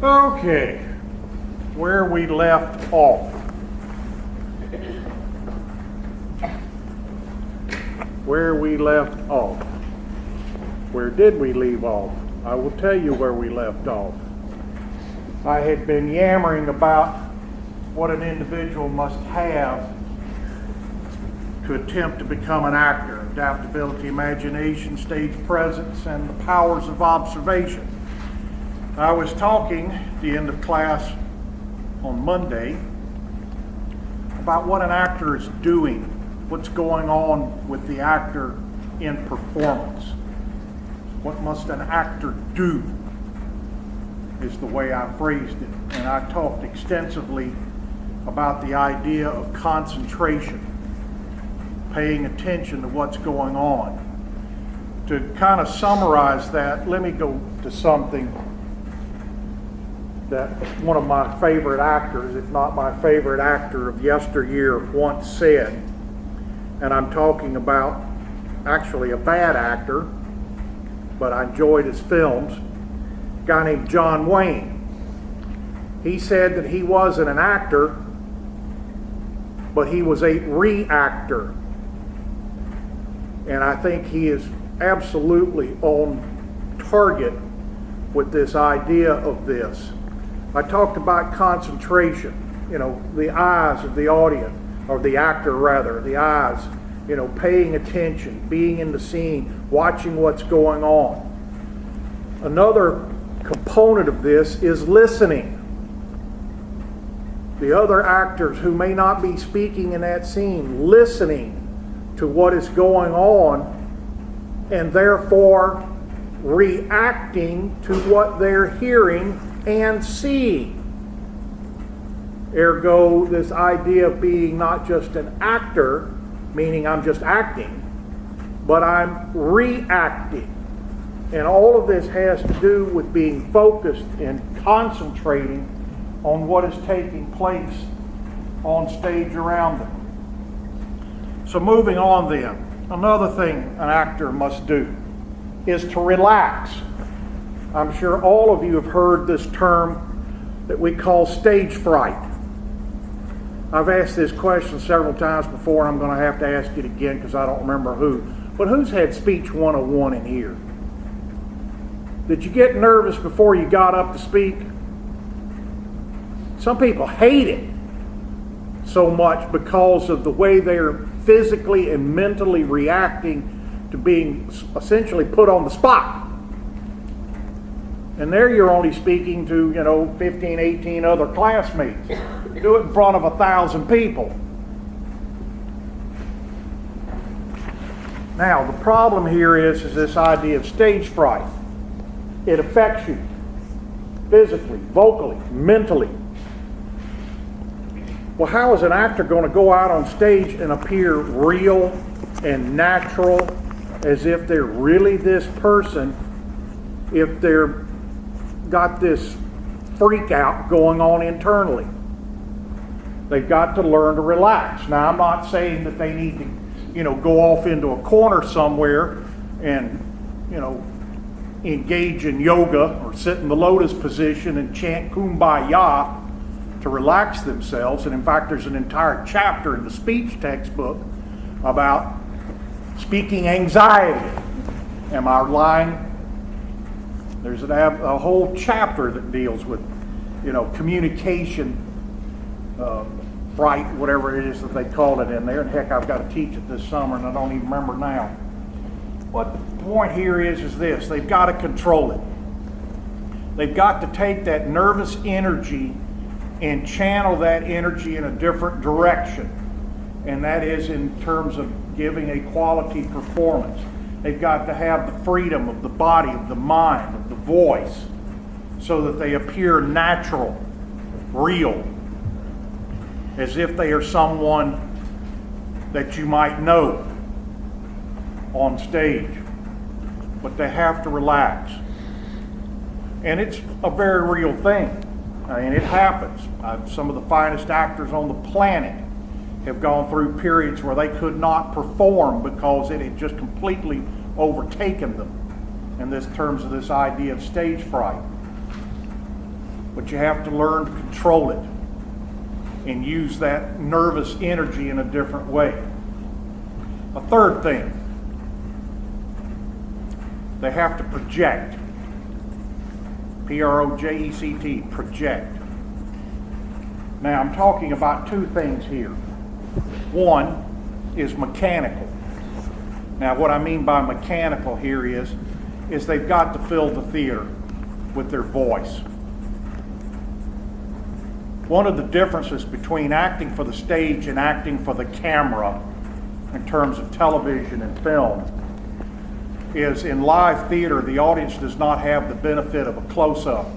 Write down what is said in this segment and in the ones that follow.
Okay, where we left off. Where we left off. Where did we leave off? I will tell you where we left off. I had been yammering about what an individual must have to attempt to become an actor: adaptability, imagination, stage presence, and the powers of observation. I was talking at the end of class on Monday about what an actor is doing, what's going on with the actor in performance. What must an actor do is the way I phrased it. And I talked extensively about the idea of concentration, paying attention to what's going on. To kind of summarize that, let me go to something that one of my favorite actors, if not my favorite actor of yesteryear, once said. And I'm talking about actually a bad actor, but I enjoyed his films, a guy named John Wayne. He said that he wasn't an actor, but he was a reactor. And I think he is absolutely on target with this idea of this. I talked about concentration, the eyes of the audience, or the actor rather, the eyes, paying attention, being in the scene, watching what's going on. Another component of this is listening. The other actors who may not be speaking in that scene, listening to what is going on, and therefore reacting to what they're hearing and seeing. Ergo, this idea of being not just an actor, meaning I'm just acting, but I'm reacting. And all of this has to do with being focused and concentrating on what is taking place on stage around them. So moving on then, another thing an actor must do is to relax. I'm sure all of you have heard this term that we call stage fright. I've asked this question several times before, and I'm going to have to ask it again because I don't remember who. But who's had Speech 101 in here? Did you get nervous before you got up to speak? Some people hate it so much because of the way they're physically and mentally reacting to being essentially put on the spot. And there you're only speaking to, 15, 18 other classmates. Do it in front of 1,000 people. Now, the problem here is this idea of stage fright. It affects you physically, vocally, mentally. Well, how is an actor going to go out on stage and appear real and natural, as if they're really this person, if they're got this freak out going on internally? They've got to learn to relax. Now, I'm not saying that they need to, go off into a corner somewhere and, engage in yoga or sit in the lotus position and chant kumbaya to relax themselves. And in fact, there's an entire chapter in the speech textbook about speaking anxiety. Am I lying? There's a whole chapter that deals with, communication, fright, whatever it is that they call it in there. And heck, I've got to teach it this summer, and I don't even remember now. What the point here is this: they've got to control it. They've got to take that nervous energy and channel that energy in a different direction, and that is in terms of giving a quality performance. They've got to have the freedom of the body, of the mind, of the voice, so that they appear natural, real, as if they are someone that you might know on stage. But they have to relax. And it's a very real thing. I mean, it happens. Some of the finest actors on the planet have gone through periods where they could not perform because it had just completely overtaken them in this terms of this idea of stage fright. but you have to learn to control it and use that nervous energy in a different way. A third thing, they have to project. P-R-O-J-E-C-T, project. Now I'm talking about two things here. One is mechanical. Now what I mean by mechanical here is they've got to fill the theater with their voice. One of the differences between acting for the stage and acting for the camera in terms of television and film is in live theater, the audience does not have the benefit of a close-up.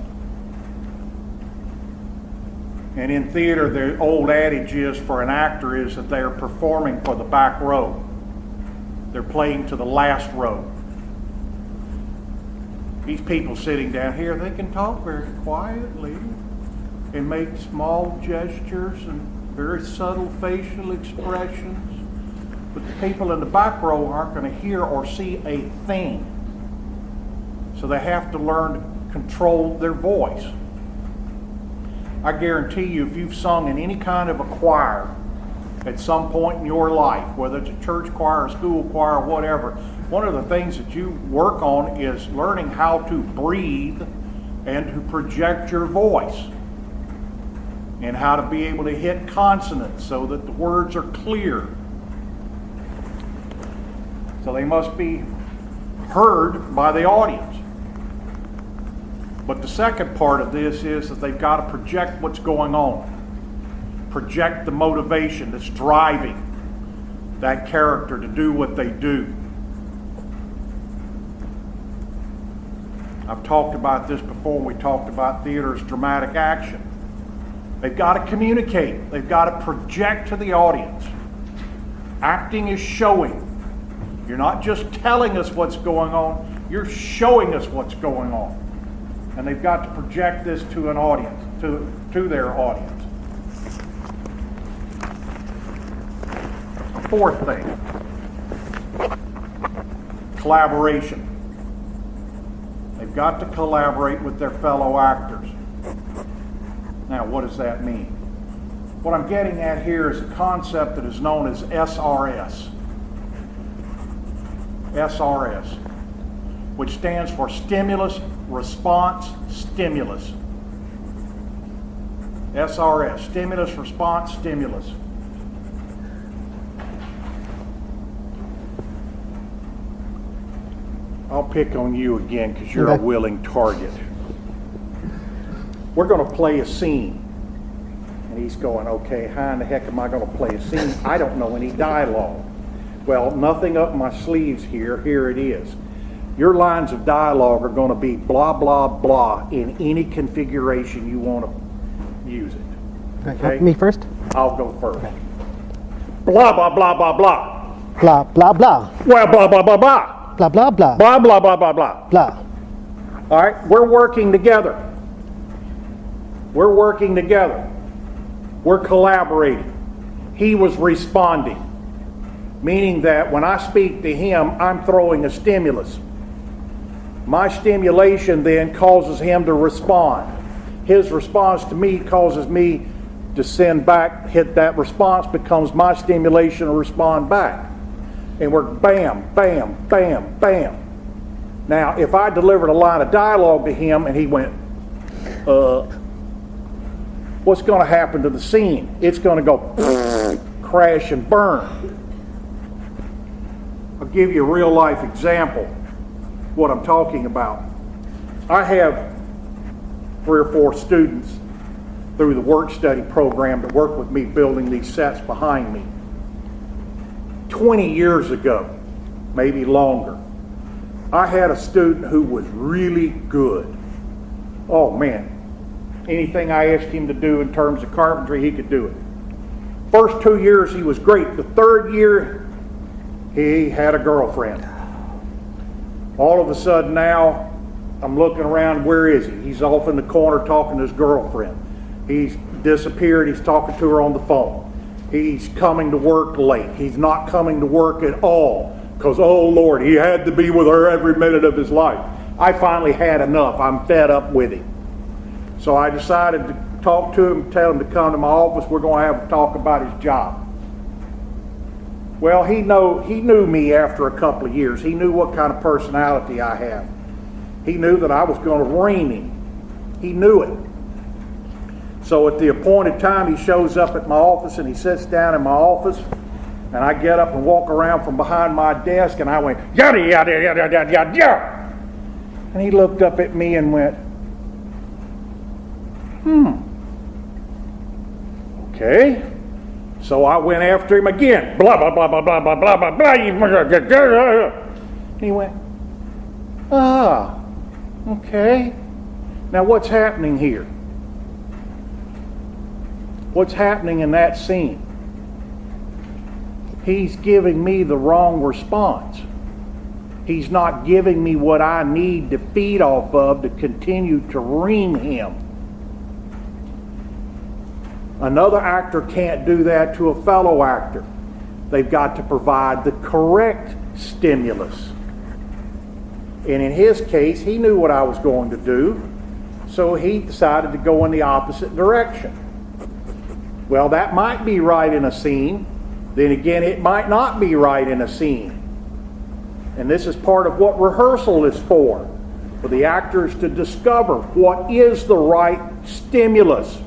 And in theater, the old adage is for an actor is that they are performing for the back row. They're playing to the last row. These people sitting down here, they can talk very quietly and make small gestures and very subtle facial expressions. But the people in the back row aren't going to hear or see a thing. So they have to learn to control their voice. I guarantee you, if you've sung in any kind of a choir at some point in your life, whether it's a church choir, a school choir, or whatever, one of the things that you work on is learning how to breathe and to project your voice and how to be able to hit consonants so that the words are clear. So they must be heard by the audience. But the second part of this is that they've got to project what's going on. Project the motivation that's driving that character to do what they do. I've talked about this before when we talked about theater as dramatic action. They've got to communicate. They've got to project to the audience. Acting is showing. You're not just telling us what's going on, you're showing us what's going on. And they've got to project this to an audience, to their audience. Fourth thing, collaboration. They've got to collaborate with their fellow actors. Now, what does that mean? What I'm getting at here is a concept that is known as SRS. SRS, which stands for Stimulus, Response, Stimulus. SRS, Stimulus, Response, Stimulus. I'll pick on you again because you're a willing target. We're going to play a scene. And he's going, okay, how in the heck am I going to play a scene? I don't know any dialogue. Well, nothing up my sleeves here. Here it is. Your lines of dialogue are going to be blah, blah, blah in any configuration you want to use it. Okay? Me first? I'll go first. Okay. Blah, blah, blah, blah, blah. Blah, blah, blah. Well, blah, blah, blah, blah. Blah, blah, blah. Blah, blah, blah, blah, blah. Blah. All right, we're working together. We're working together. We're collaborating. He was responding. Meaning that when I speak to him, I'm throwing a stimulus. My stimulation then causes him to respond. His response to me causes me to send back, hit that response becomes my stimulation to respond back. And we're bam, bam, bam, bam. Now, if I delivered a line of dialogue to him and he went, what's going to happen to the scene? It's going to go crash and burn. I'll give you a real life example of what I'm talking about. I have 3 or 4 students through the work study program that work with me building these sets behind me. 20 years ago, maybe longer, I had a student who was really good. Oh man, anything I asked him to do in terms of carpentry, he could do it. First 2 years he was great. The 3rd year, he had a girlfriend. All of a sudden now, I'm looking around, where is he? He's off in the corner talking to his girlfriend. He's disappeared, he's talking to her on the phone. He's coming to work late. He's not coming to work at all because, oh Lord, he had to be with her every minute of his life. I finally had enough. I'm fed up with him. So I decided to talk to him, tell him to come to my office. We're going to have a talk about his job. Well, he knew me after a couple of years. He knew what kind of personality I have. He knew that I was going to ream him. He knew it. So at the appointed time, he shows up at my office and he sits down in my office. And I get up and walk around from behind my desk and I went, yada, yada, yada, yada, yada, yada. And he looked up at me and went, okay. So I went after him again. Blah, blah, blah, blah, blah, blah, blah, blah, blah. And he went, okay. Now what's happening here? What's happening in that scene? He's giving me the wrong response. He's not giving me what I need to feed off of to continue to ream him. Another actor can't do that to a fellow actor. They've got to provide the correct stimulus. And in his case, he knew what I was going to do, so he decided to go in the opposite direction. Well, that might be right in a scene. Then again, it might not be right in a scene. And this is part of what rehearsal is for the actors to discover what is the right stimulus.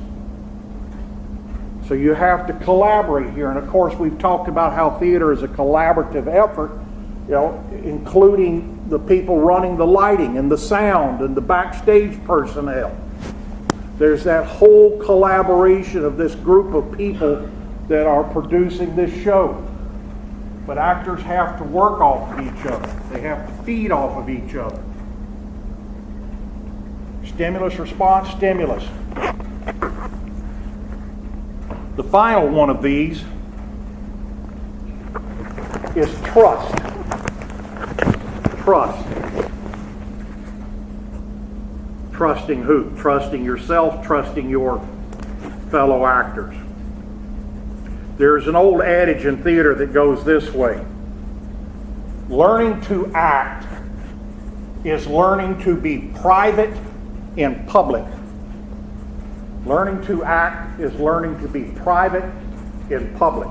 So you have to collaborate here. And of course, we've talked about how theater is a collaborative effort, including the people running the lighting and the sound and the backstage personnel. There's that whole collaboration of this group of people that are producing this show. But actors have to work off of each other. They have to feed off of each other. Stimulus, response, stimulus. The final one of these is trust. Trust. Trusting who? Trusting yourself, trusting your fellow actors. There's an old adage in theater that goes this way. Learning to act is learning to be private in public. Learning to act is learning to be private in public.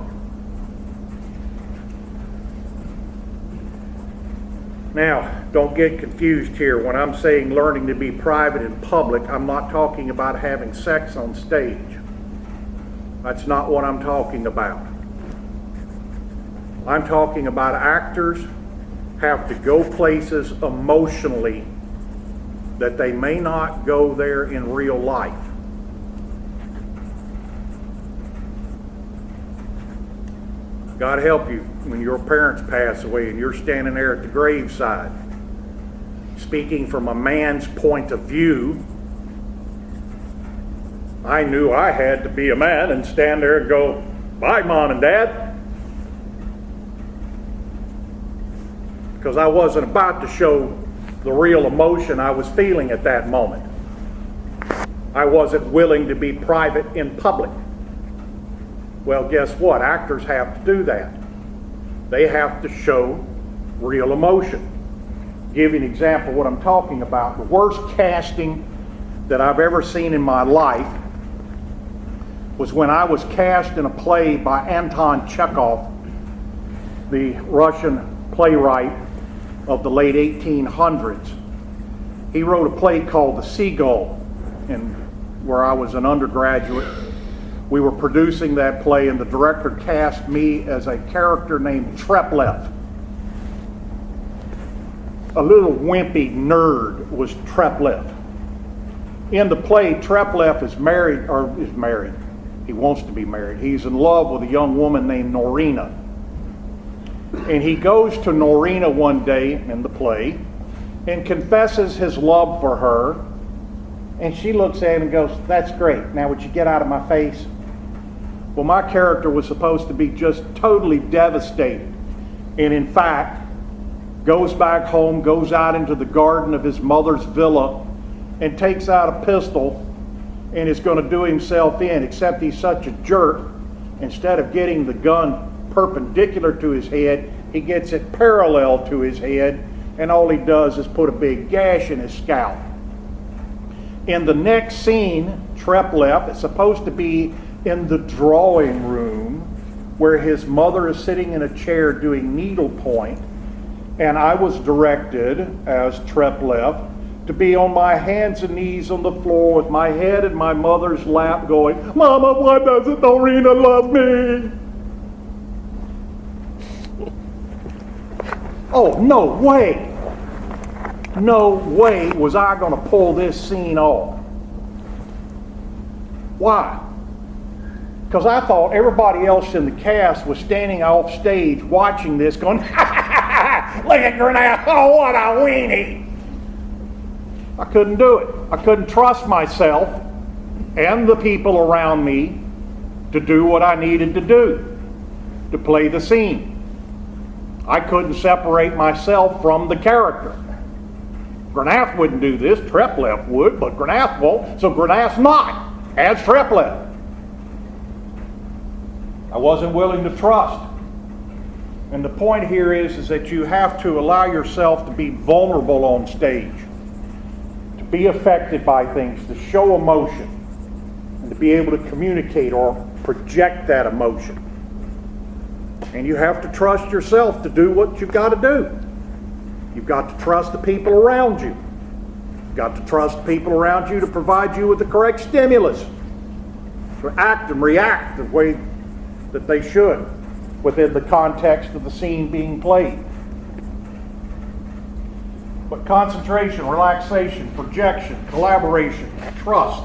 Now, don't get confused here. When I'm saying learning to be private in public, I'm not talking about having sex on stage. That's not what I'm talking about. I'm talking about actors have to go places emotionally that they may not go there in real life. God help you when your parents pass away and you're standing there at the graveside. Speaking from a man's point of view, I knew I had to be a man and stand there and go, bye, Mom and Dad. Because I wasn't about to show the real emotion I was feeling at that moment. I wasn't willing to be private in public. Well, guess what? Actors have to do that. They have to show real emotion. Give you an example of what I'm talking about. The worst casting that I've ever seen in my life was when I was cast in a play by Anton Chekhov, the Russian playwright of the late 1800s. He wrote a play called The Seagull, where I was an undergraduate. We were producing that play, and the director cast me as a character named Treplev. A little wimpy nerd was Treplev. In the play, Treplev is married. He wants to be married. He's in love with a young woman named Norina. And he goes to Norina one day in the play and confesses his love for her. And she looks at him and goes, "That's great. Now would you get out of my face?" Well, my character was supposed to be just totally devastated. And in fact, goes back home, goes out into the garden of his mother's villa and takes out a pistol and is going to do himself in, except he's such a jerk. Instead of getting the gun perpendicular to his head, he gets it parallel to his head, and all he does is put a big gash in his scalp. In the next scene, Treplef is supposed to be in the drawing room where his mother is sitting in a chair doing needlepoint, and I was directed as Treplef to be on my hands and knees on the floor with my head in my mother's lap going, "Mama, why doesn't Dorina love me?" Oh, no way. No way was I going to pull this scene off. Why? Because I thought everybody else in the cast was standing off stage watching this going, "Ha ha ha ha! Look at Grenade! Oh, what a weenie!" I couldn't do it. I couldn't trust myself and the people around me to do what I needed to do, to play the scene. I couldn't separate myself from the character. Grenath wouldn't do this, Treplef would, but Grenath won't, so Grenath's not as Treplef. I wasn't willing to trust. And the point here is that you have to allow yourself to be vulnerable on stage, to be affected by things, to show emotion, and to be able to communicate or project that emotion. And you have to trust yourself to do what you've got to do. You've got to trust the people around you. You've got to trust the people around you to provide you with the correct stimulus, to act and react the way that they should within the context of the scene being played. But concentration, relaxation, projection, collaboration, trust,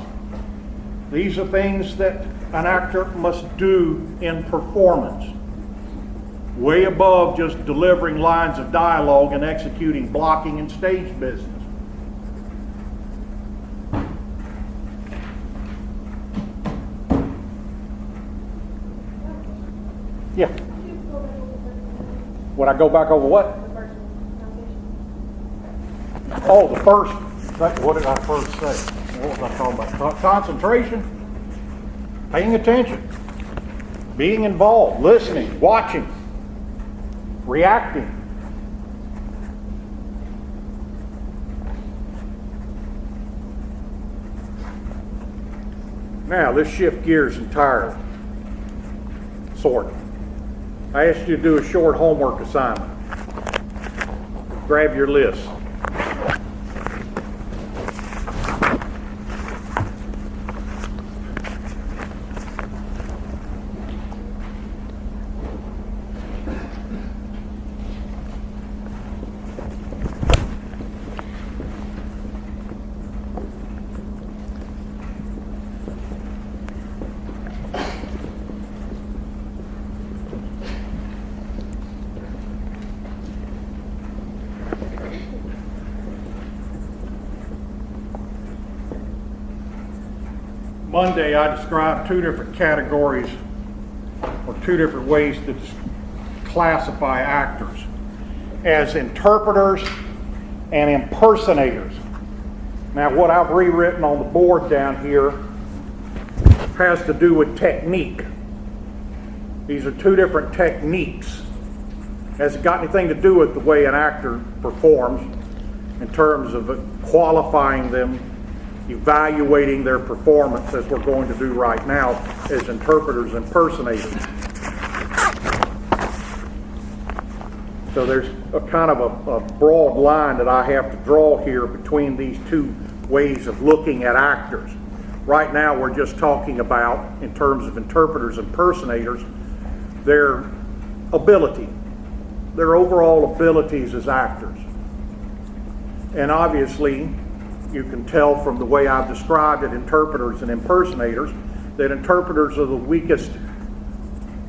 these are things that an actor must do in performance, way above just delivering lines of dialogue and executing blocking and stage business. Yeah. Would I go back over what? Oh, the first. What did I first say? What was I talking about? Concentration, paying attention, being involved, listening, watching, reacting. Now, let's shift gears entirely. Sort of. I asked you to do a short homework assignment. Grab your list. Monday, I described two different categories or two different ways to classify actors as interpreters and impersonators. Now, what I've rewritten on the board down here has to do with technique. These are two different techniques. Has it got anything to do with the way an actor performs in terms of qualifying them, evaluating their performance, as we're going to do right now as interpreters and impersonators. So there's a kind of a broad line that I have to draw here between these two ways of looking at actors. Right now we're just talking about, in terms of interpreters and impersonators, their ability, their overall abilities as actors. And obviously, you can tell from the way I've described it, interpreters and impersonators, that interpreters are the weakest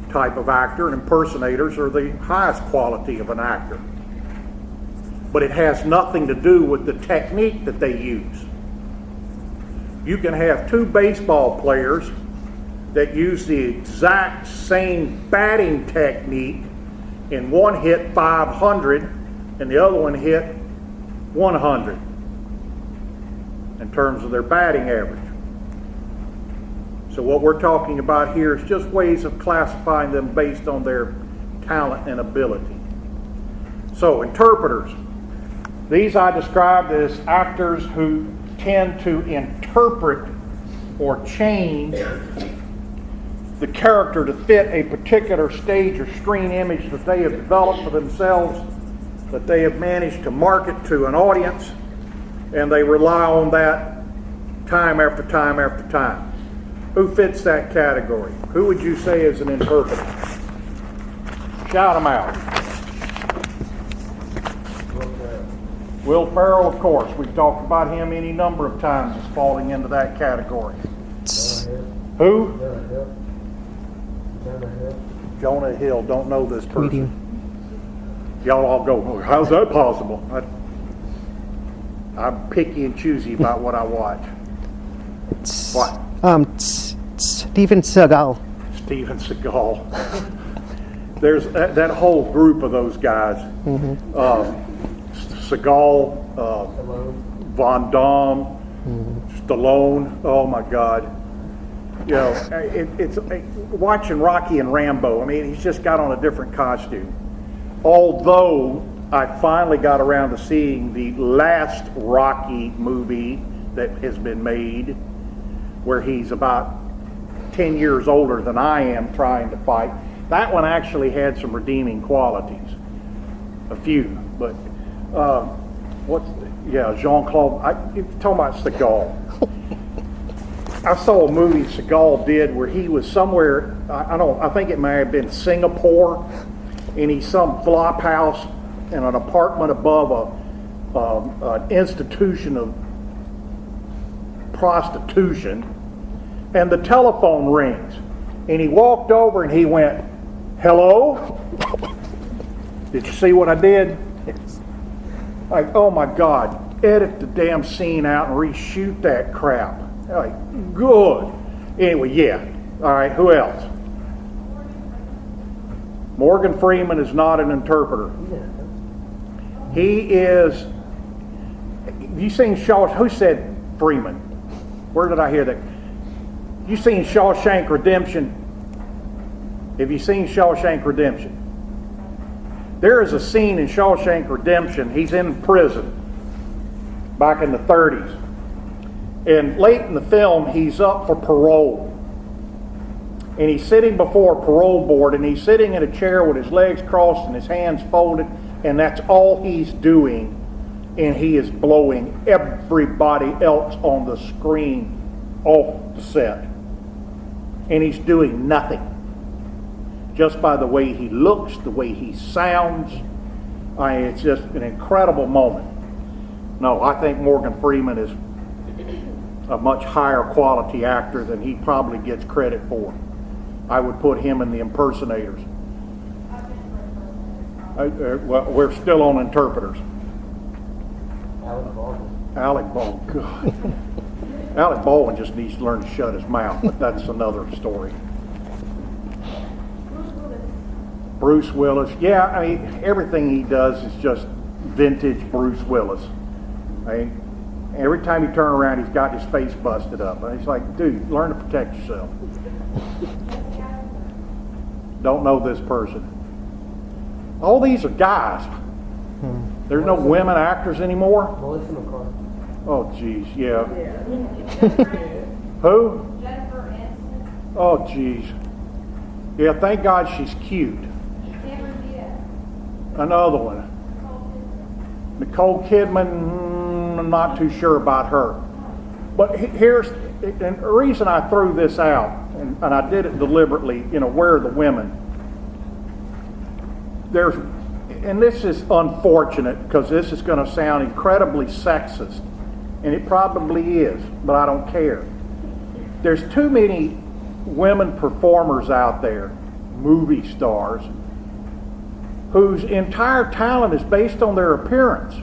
type of actor and impersonators are the highest quality of an actor. But it has nothing to do with the technique that they use. You can have two baseball players that use the exact same batting technique, and one hit 500 and the other one hit 100. In terms of their batting average. So what we're talking about here is just ways of classifying them based on their talent and ability. So interpreters, these I described as actors who tend to interpret or change the character to fit a particular stage or screen image that they have developed for themselves, that they have managed to market to an audience, and they rely on that time after time after time. Who fits that category? Who would you say is an interpreter? Shout them out. Will Ferrell, of course. We've talked about him any number of times as falling into that category. Who? Jonah Hill. Don't know this person. Y'all all go, oh, how's that possible? I'm picky and choosy about what I watch. What? Steven Seagal. Steven Seagal. There's that whole group of those guys. Seagal, Von Damme, Stallone. Oh my God! You know, it's watching Rocky and Rambo. I mean, he's just got on a different costume. Although I finally got around to seeing the last Rocky movie that has been made, where he's about 10 years older than I am trying to fight. That one actually had some redeeming qualities. A few, but Jean-Claude, you're talking about Seagal. I saw a movie Seagal did where he was somewhere, I think it may have been Singapore, and he's some flop house in an apartment above an institution of prostitution, and the telephone rings, and he walked over and he went, "Hello?" Did you see what I did? Like, oh my God, edit the damn scene out and reshoot that crap. Like, good. Anyway, yeah. All right, who else? Morgan Freeman is not an interpreter. He is. You seen Shaw? Who said Freeman? Where did I hear that? You seen Shawshank Redemption? Have you seen Shawshank Redemption? There is a scene in Shawshank Redemption. He's in prison back in the 30s. And late in the film, he's up for parole. And he's sitting before a parole board, and he's sitting in a chair with his legs crossed and his hands folded, and that's all he's doing. And he is blowing everybody else on the screen off the set. And he's doing nothing. Just by the way he looks, the way he sounds. It's just an incredible moment. No, I think Morgan Freeman is a much higher quality actor than he probably gets credit for. I would put him in the impersonators. Well, we're still on interpreters. Alec Baldwin. God. Alec Baldwin just needs to learn to shut his mouth, but that's another story. Bruce Willis. Yeah, I mean, everything he does is just vintage Bruce Willis. I mean, every time you turn around, he's got his face busted up. And he's like, dude, learn to protect yourself. Don't know this person. All these are guys. There's no women actors anymore? Oh, geez, yeah. Who? Jennifer Aniston. Oh, geez. Yeah, thank God she's cute. Another one. Nicole Kidman, I'm not too sure about her. But here's, and the reason I threw this out, and I did it deliberately, where are the women? And this is unfortunate because this is going to sound incredibly sexist, and it probably is, but I don't care. There's too many women performers out there, movie stars, whose entire talent is based on their appearance.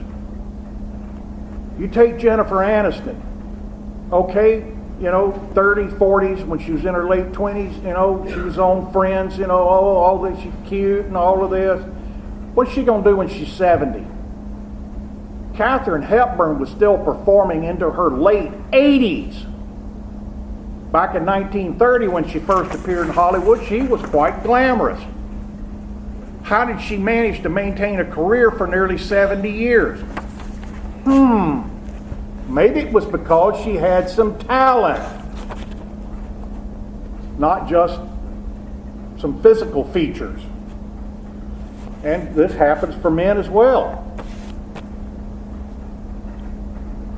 You take Jennifer Aniston, okay, 30s, 40s, when she was in her late 20s, she was on Friends, all this, she's cute and all of this. What's she going to do when she's 70? Katharine Hepburn was still performing into her late 80s. Back in 1930, when she first appeared in Hollywood, she was quite glamorous. How did she manage to maintain a career for nearly 70 years? Maybe it was because she had some talent, not just some physical features. And this happens for men as well.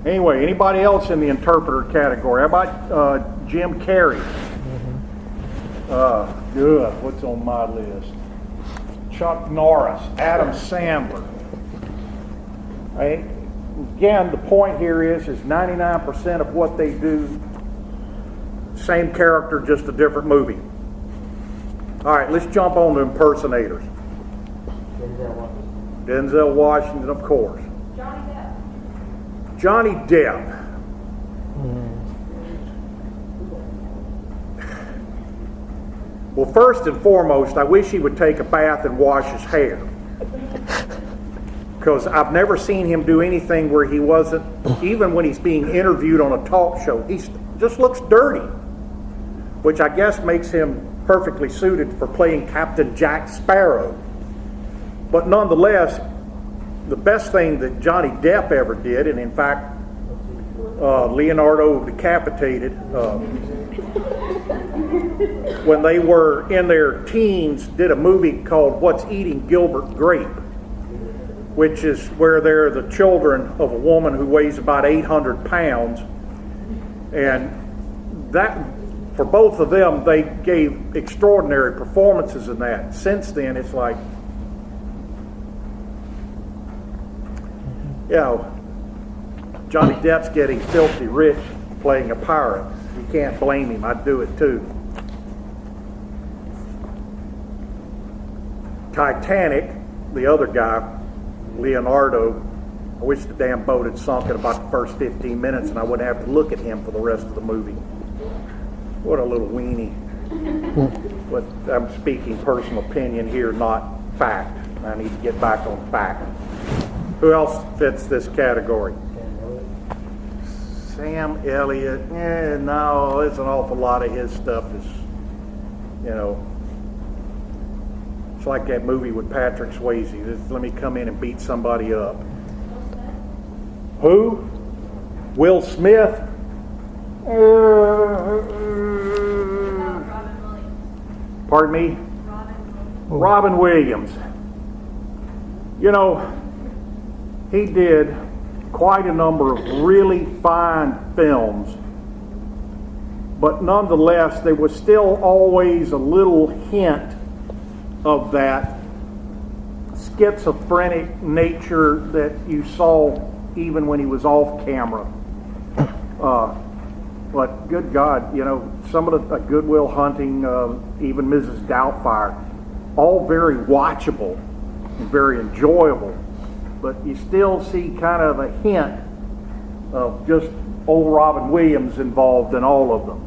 Anyway, anybody else in the interpreter category? How about Jim Carrey? Good. What's on my list? Chuck Norris, Adam Sandler. Again, the point here is 99% of what they do, same character, just a different movie. All right, let's jump on to impersonators. Denzel Washington, of course. Johnny Depp. Johnny Depp. Well, first and foremost, I wish he would take a bath and wash his hair. Because I've never seen him do anything where he wasn't, even when he's being interviewed on a talk show, he just looks dirty. Which I guess makes him perfectly suited for playing Captain Jack Sparrow. But nonetheless, the best thing that Johnny Depp ever did, and in fact, Leonardo decapitated, when they were in their teens, did a movie called What's Eating Gilbert Grape, which is where they're the children of a woman who weighs about 800 pounds. And that, for both of them, they gave extraordinary performances in that. Since then, it's like, you know, Johnny Depp's getting filthy rich playing a pirate. You can't blame him. I'd do it too. Titanic, the other guy, Leonardo, I wish the damn boat had sunk in about the first 15 minutes and I wouldn't have to look at him for the rest of the movie. What a little weenie. But I'm speaking personal opinion here, not fact. I need to get back on fact. Who else fits this category? Sam Elliott. No, there's an awful lot of his stuff is, you know, it's like that movie with Patrick Swayze. Just let me come in and beat somebody up. Who? Will Smith? Robin Williams. Pardon me? Robin Williams. You know, he did quite a number of really fine films, but nonetheless, there was still always a little hint of that schizophrenic nature that you saw even when he was off camera. But good God, you know, some of the Good Will Hunting, even Mrs. Doubtfire, all very watchable and very enjoyable. But you still see kind of a hint of just old Robin Williams involved in all of them.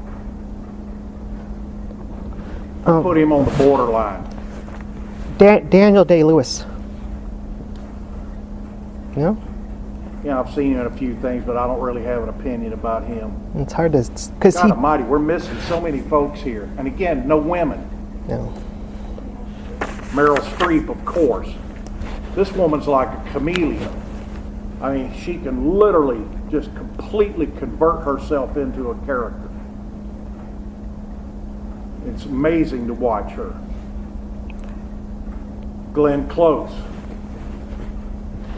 Put him on the borderline. Daniel Day-Lewis. Yeah? Yeah, I've seen him in a few things, but I don't really have an opinion about him. It's hard to, because God almighty, we're missing so many folks here. And again, no women. Yeah. Meryl Streep, of course. This woman's like a chameleon. I mean, she can literally just completely convert herself into a character. It's amazing to watch her. Glenn Close.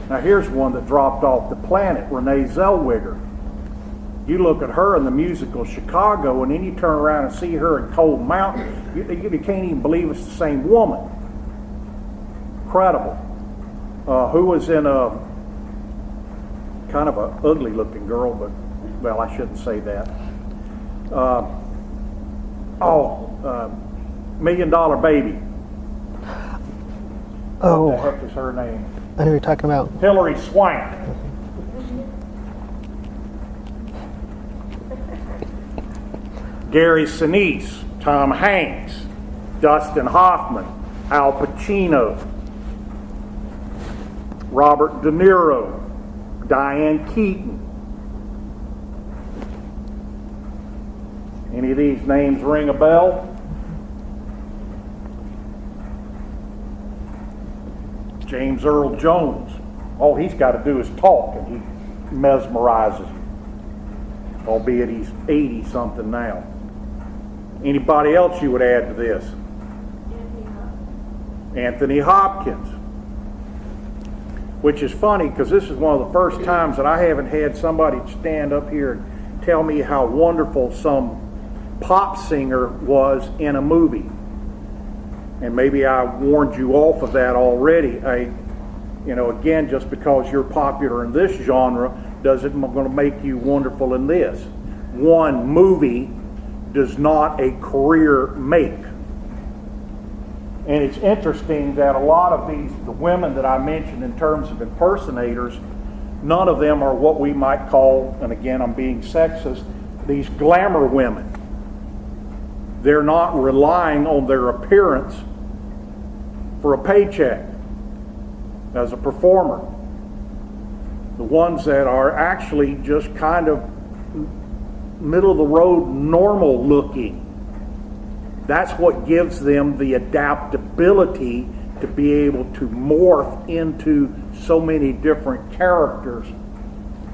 Now here's one that dropped off the planet, Renee Zellweger. You look at her in the musical Chicago, and then you turn around and see her in Cold Mountain. You can't even believe it's the same woman. Incredible. Who was in a kind of a ugly looking girl, but well, I shouldn't say that. $1 Million Baby. Oh, What the heck is her name? I know who you're talking about. Hilary Swank. Gary Sinise, Tom Hanks, Dustin Hoffman, Al Pacino, Robert De Niro, Diane Keaton. Any of these names ring a bell? James Earl Jones. All he's got to do is talk and he mesmerizes you. albeit he's 80-something now. Anybody else you would add to this? Anthony Hopkins. Which is funny because this is one of the first times that I haven't had somebody stand up here and tell me how wonderful some pop singer was in a movie. And maybe I warned you off of that already. Again, just because you're popular in this genre doesn't going to make you wonderful in this. One movie does not a career make. And it's interesting that a lot of the women that I mentioned in terms of impersonators, none of them are what we might call, and again I'm being sexist, these glamour women. They're not relying on their appearance for a paycheck as a performer. The ones that are actually just kind of middle of the road, normal looking, that's what gives them the adaptability to be able to morph into so many different characters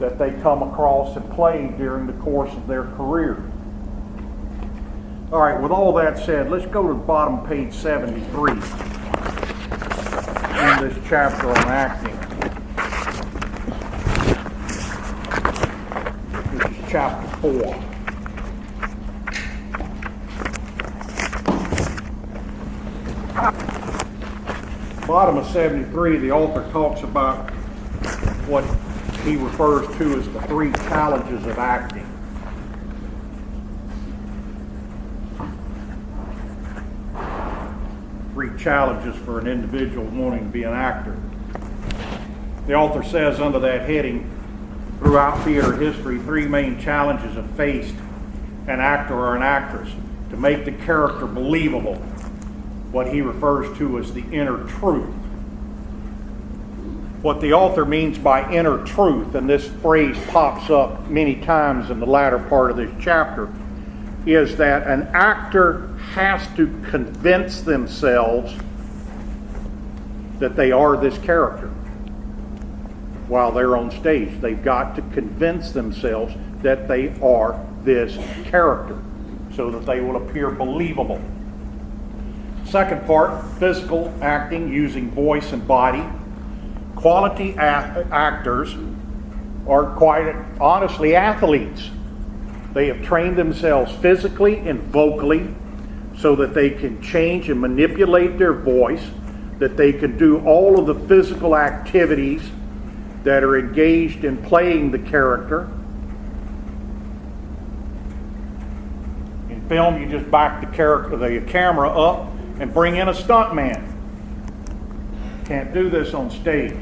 that they come across and play during the course of their career. All right, with all that said, let's go to the bottom of page 73 in this chapter on acting. This is chapter 4. Bottom of 73, the author talks about what he refers to as the 3 challenges of acting. Three challenges for an individual wanting to be an actor. The author says under that heading, throughout theater history, 3 main challenges have faced an actor or an actress to make the character believable, what he refers to as the inner truth. What the author means by inner truth, and this phrase pops up many times in the latter part of this chapter, is that an actor has to convince themselves that they are this character while they're on stage. They've got to convince themselves that they are this character so that they will appear believable. Second part, physical acting using voice and body. Quality actors are quite honestly athletes. They have trained themselves physically and vocally so that they can change and manipulate their voice, that they can do all of the physical activities that are engaged in playing the character. In film, you just back the camera up and bring in a stuntman. Can't do this on stage.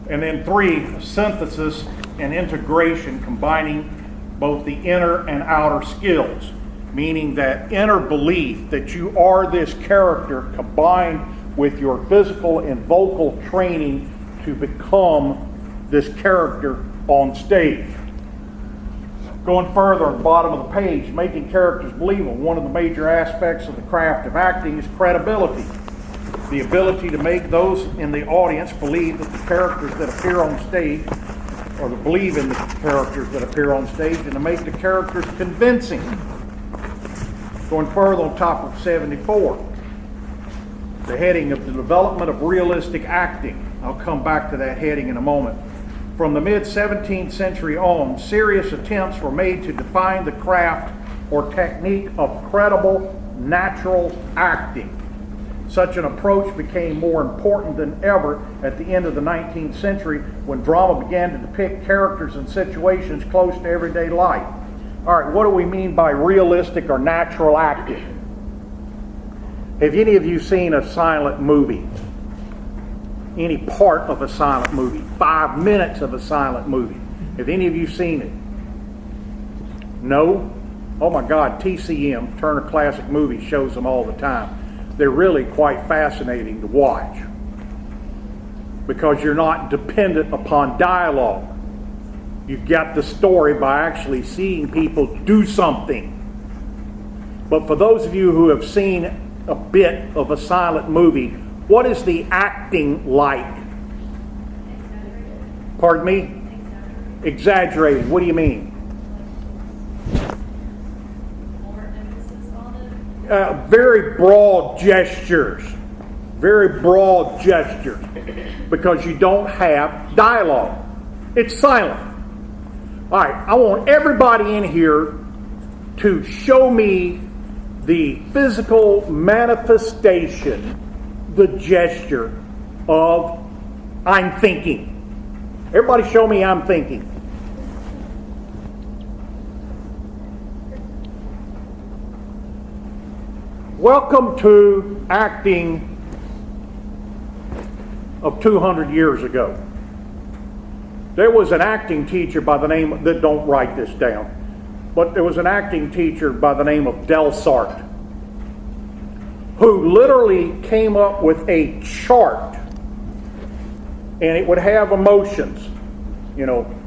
And then 3, synthesis and integration, combining both the inner and outer skills, meaning that inner belief that you are this character combined with your physical and vocal training to become this character on stage. Going further on the bottom of the page, making characters believable. One of the major aspects of the craft of acting is credibility. The ability to make those in the audience believe that the characters that appear on stage, or to believe in the characters that appear on stage, and to make the characters convincing. Going further on top of 74, the heading of the development of realistic acting. I'll come back to that heading in a moment. From the mid-17th century on, serious attempts were made to define the craft or technique of credible, natural acting. Such an approach became more important than ever at the end of the 19th century when drama began to depict characters and situations close to everyday life. All right, what do we mean by realistic or natural acting? Have any of you seen a silent movie? Any part of a silent movie? 5 minutes of a silent movie? Have any of you seen it? No? Oh my God, TCM, Turner Classic Movies, shows them all the time. They're really quite fascinating to watch because you're not dependent upon dialogue. You get the story by actually seeing people do something. But for those of you who have seen a bit of a silent movie, what is the acting like? Pardon me? Exaggerated. What do you mean? very broad gestures. Very broad gestures. Because you don't have dialogue. It's silent. All right, I want everybody in here to show me the physical manifestation, the gesture of I'm thinking. Everybody show me I'm thinking. Welcome to acting of 200 years ago. There was an acting teacher by the name, don't write this down, but there was an acting teacher by the name of Delsart who literally came up with a chart, and it would have emotions,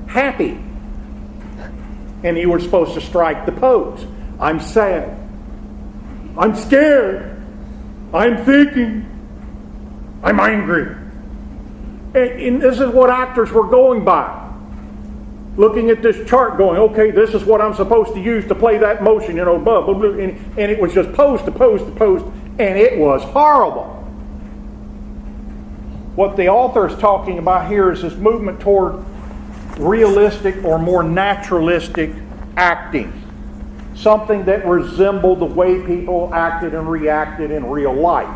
happy, and you were supposed to strike the pose. I'm sad, I'm scared, I'm thinking, I'm angry. And this is what actors were going by. Looking at this chart going, okay, this is what I'm supposed to use to play that motion, blah, blah, blah. And it was just pose to pose to pose, and it was horrible. What the author is talking about here is this movement toward realistic or more naturalistic acting. Something that resembled the way people acted and reacted in real life.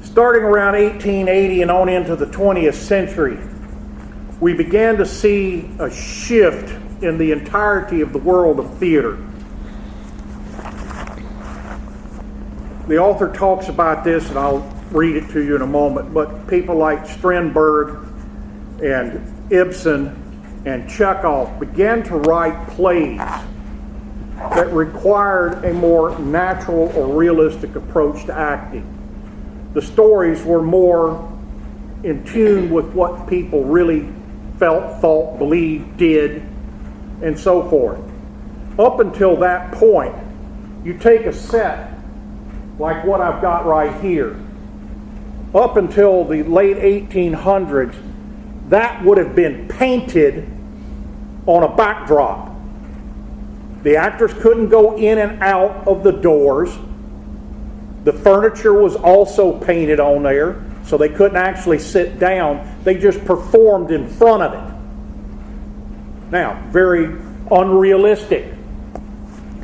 Starting around 1880 and on into the 20th century, we began to see a shift in the entirety of the world of theater. The author talks about this, and I'll read it to you in a moment, but people like Strindberg and Ibsen and Chekhov began to write plays that required a more natural or realistic approach to acting. The stories were more in tune with what people really felt, thought, believed, did, and so forth. Up until that point, you take a set like what I've got right here. Up until the late 1800s, that would have been painted on a backdrop. The actors couldn't go in and out of the doors. The furniture was also painted on there, so they couldn't actually sit down. They just performed in front of it. Now, very unrealistic.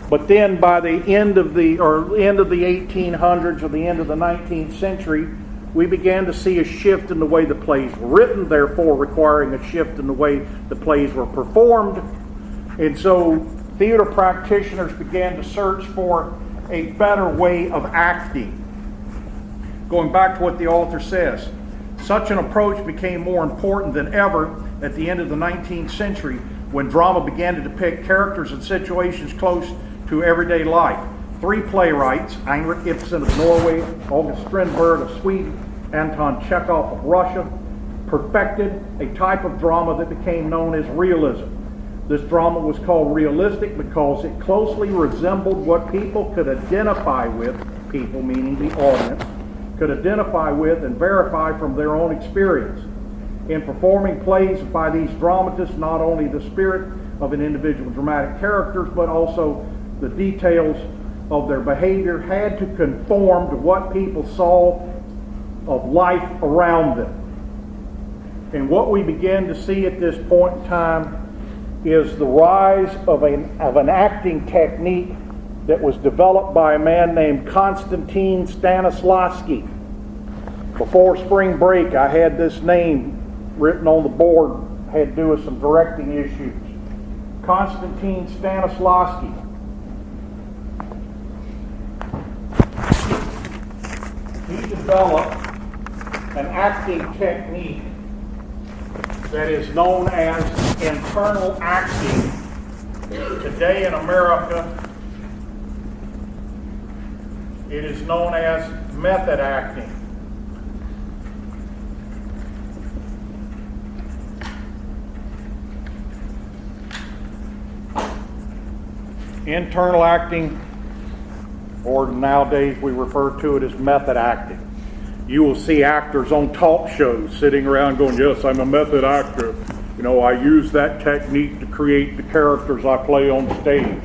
But then by the end of the 1800s or the end of the 19th century, we began to see a shift in the way the plays were written, therefore requiring a shift in the way the plays were performed. And so theater practitioners began to search for a better way of acting. Going back to what the author says, such an approach became more important than ever at the end of the 19th century when drama began to depict characters and situations close to everyday life. Three playwrights, Heinrich Ibsen of Norway, August Strindberg of Sweden, Anton Chekhov of Russia, perfected a type of drama that became known as realism. This drama was called realistic because it closely resembled what people could identify with, people meaning the audience, could identify with and verify from their own experience. In performing plays by these dramatists, not only the spirit of an individual dramatic characters, but also the details of their behavior had to conform to what people saw of life around them. And what we begin to see at this point in time is the rise of an acting technique that was developed by a man named Konstantin Stanislavski. Before spring break, I had this name written on the board, had to do with some directing issues. Konstantin Stanislavski. He developed an acting technique that is known as internal acting. Today in America, it is known as method acting. Internal acting, or nowadays we refer to it as method acting. You will see actors on talk shows sitting around going, yes, I'm a method actor. I use that technique to create the characters I play on stage.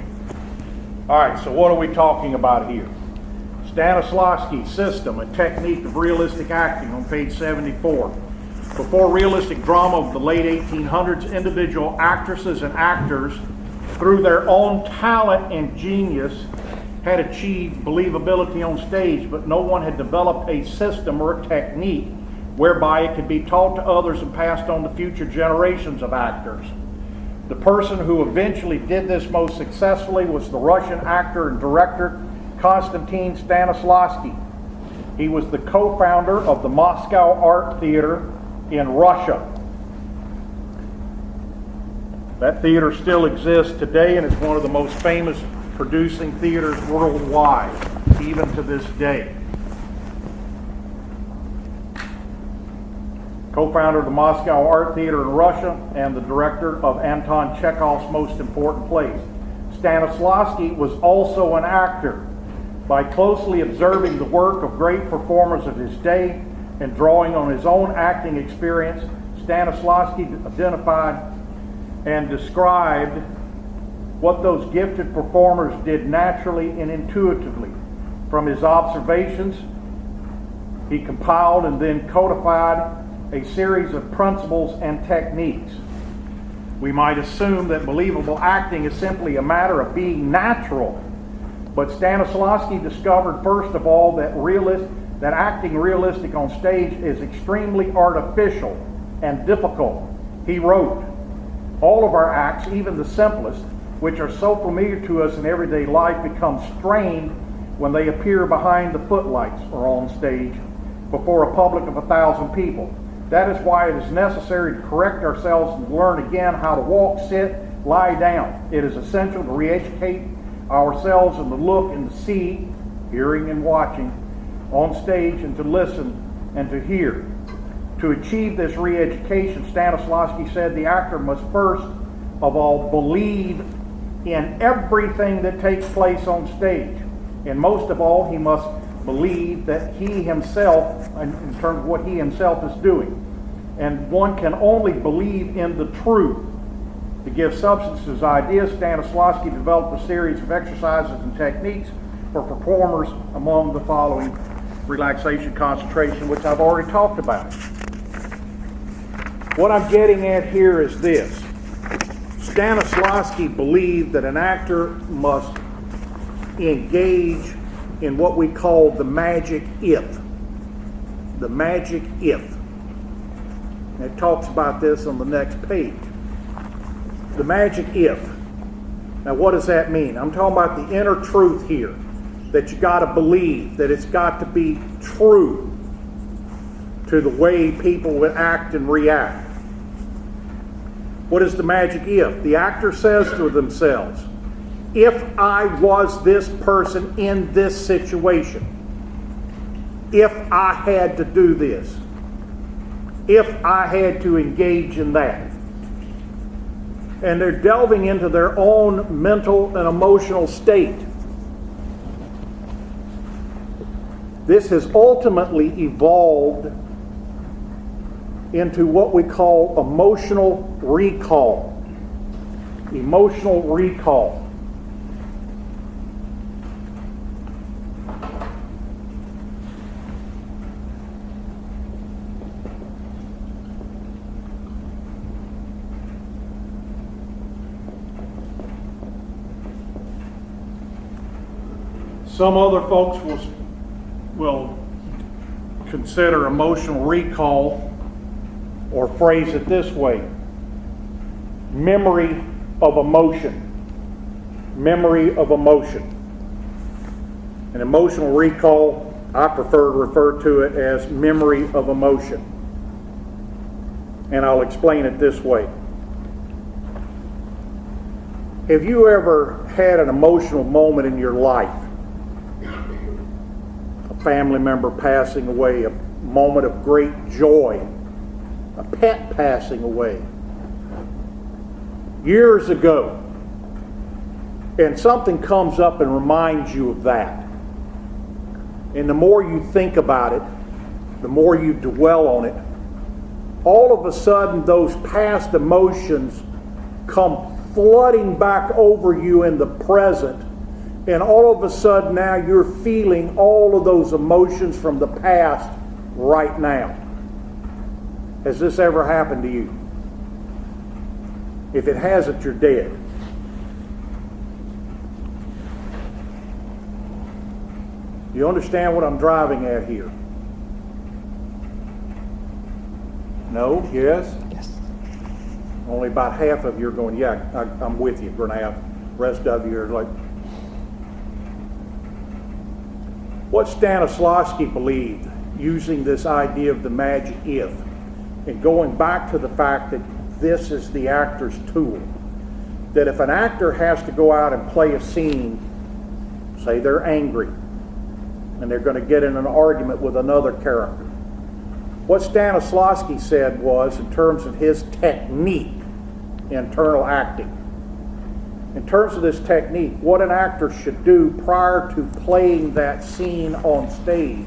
All right, so what are we talking about here? Stanislavski's system, a technique of realistic acting on page 74. Before realistic drama of the late 1800s, individual actresses and actors, through their own talent and genius, had achieved believability on stage, but no one had developed a system or a technique whereby it could be taught to others and passed on to future generations of actors. The person who eventually did this most successfully was the Russian actor and director Konstantin Stanislavski. He was the co-founder of the Moscow Art Theater in Russia. That theater still exists today and is one of the most famous producing theaters worldwide, even to this day. Co-founder of the Moscow Art Theater in Russia and the director of Anton Chekhov's most important plays. Stanislavski was also an actor. By closely observing the work of great performers of his day and drawing on his own acting experience, Stanislavski identified and described what those gifted performers did naturally and intuitively. From his observations, he compiled and then codified a series of principles and techniques. We might assume that believable acting is simply a matter of being natural, but Stanislavski discovered first of all that acting realistic on stage is extremely artificial and difficult. He wrote, "All of our acts, even the simplest, which are so familiar to us in everyday life, become strained when they appear behind the footlights or on stage before a public of 1,000 people. That is why it is necessary to correct ourselves and learn again how to walk, sit, lie down. It is essential to re-educate ourselves in the look and the see, hearing and watching, on stage, and to listen and to hear. To achieve this re-education," Stanislavski said, "the actor must first of all believe in everything that takes place on stage. And most of all, he must believe that he himself, in terms of what he himself is doing. And one can only believe in the truth." To give substance to his ideas, Stanislavski developed a series of exercises and techniques for performers among the following: relaxation, concentration, which I've already talked about. What I'm getting at here is this. Stanislavski believed that an actor must engage in what we call the magic if. The magic if. And it talks about this on the next page. The magic if. Now what does that mean? I'm talking about the inner truth here. That you got to believe, that it's got to be true to the way people would act and react. What is the magic if? The actor says to themselves, if I was this person in this situation, if I had to do this, if I had to engage in that. And they're delving into their own mental and emotional state. This has ultimately evolved into what we call emotional recall. Emotional recall. Some other folks will consider emotional recall, or phrase it this way: memory of emotion. Memory of emotion. An emotional recall, I prefer to refer to it as memory of emotion. And I'll explain it this way. Have you ever had an emotional moment in your life? Family member passing away, a moment of great joy, a pet passing away years ago, and something comes up and reminds you of that. And the more you think about it, the more you dwell on it, all of a sudden those past emotions come flooding back over you in the present, And all of a sudden now you're feeling all of those emotions from the past right now. Has this ever happened to you? If it hasn't, you're dead. You understand what I'm driving at here? No? Yes? Yes. Only about half of you are going, yeah, I'm with you, Grenab. Rest of you are like... What Stanislavski believed, using this idea of the magic if, and going back to the fact that this is the actor's tool, that if an actor has to go out and play a scene, say they're angry, and they're going to get in an argument with another character, what Stanislavski said was, in terms of his technique, internal acting, in terms of this technique, what an actor should do prior to playing that scene on stage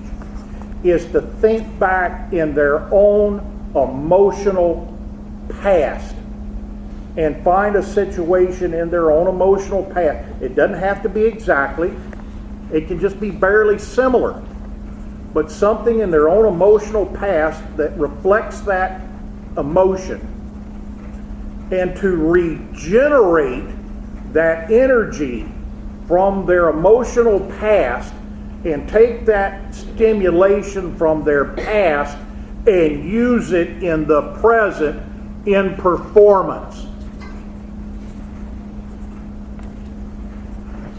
is to think back in their own emotional past and find a situation in their own emotional past. It doesn't have to be exactly, it can just be barely similar, but something in their own emotional past that reflects that emotion, and to regenerate that energy from their emotional past and take that stimulation from their past and use it in the present in performance.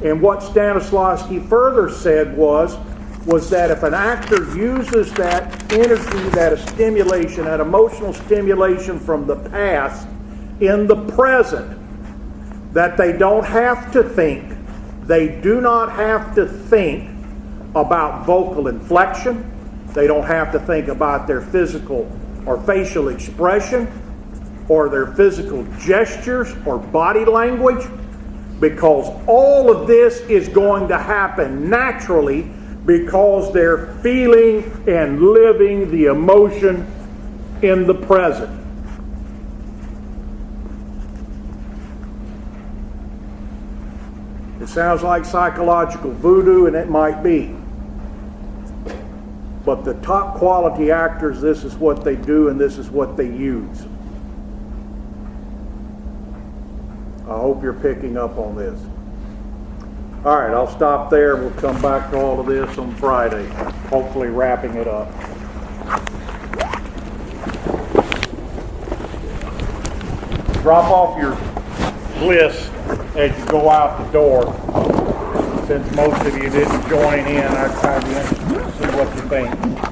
And what Stanislavski further said was that if an actor uses that energy, that stimulation, that emotional stimulation from the past in the present, that they don't have to think, they do not have to think about vocal inflection, they don't have to think about their physical or facial expression or their physical gestures or body language, because all of this is going to happen naturally because they're feeling and living the emotion in the present. It sounds like psychological voodoo, and it might be. But the top quality actors, this is what they do and this is what they use. I hope you're picking up on this. All right, I'll stop there. We'll come back to all of this on Friday, hopefully wrapping it up. Drop off your list as you go out the door. Since most of you didn't join in, I'd kind of be interested to see what you think.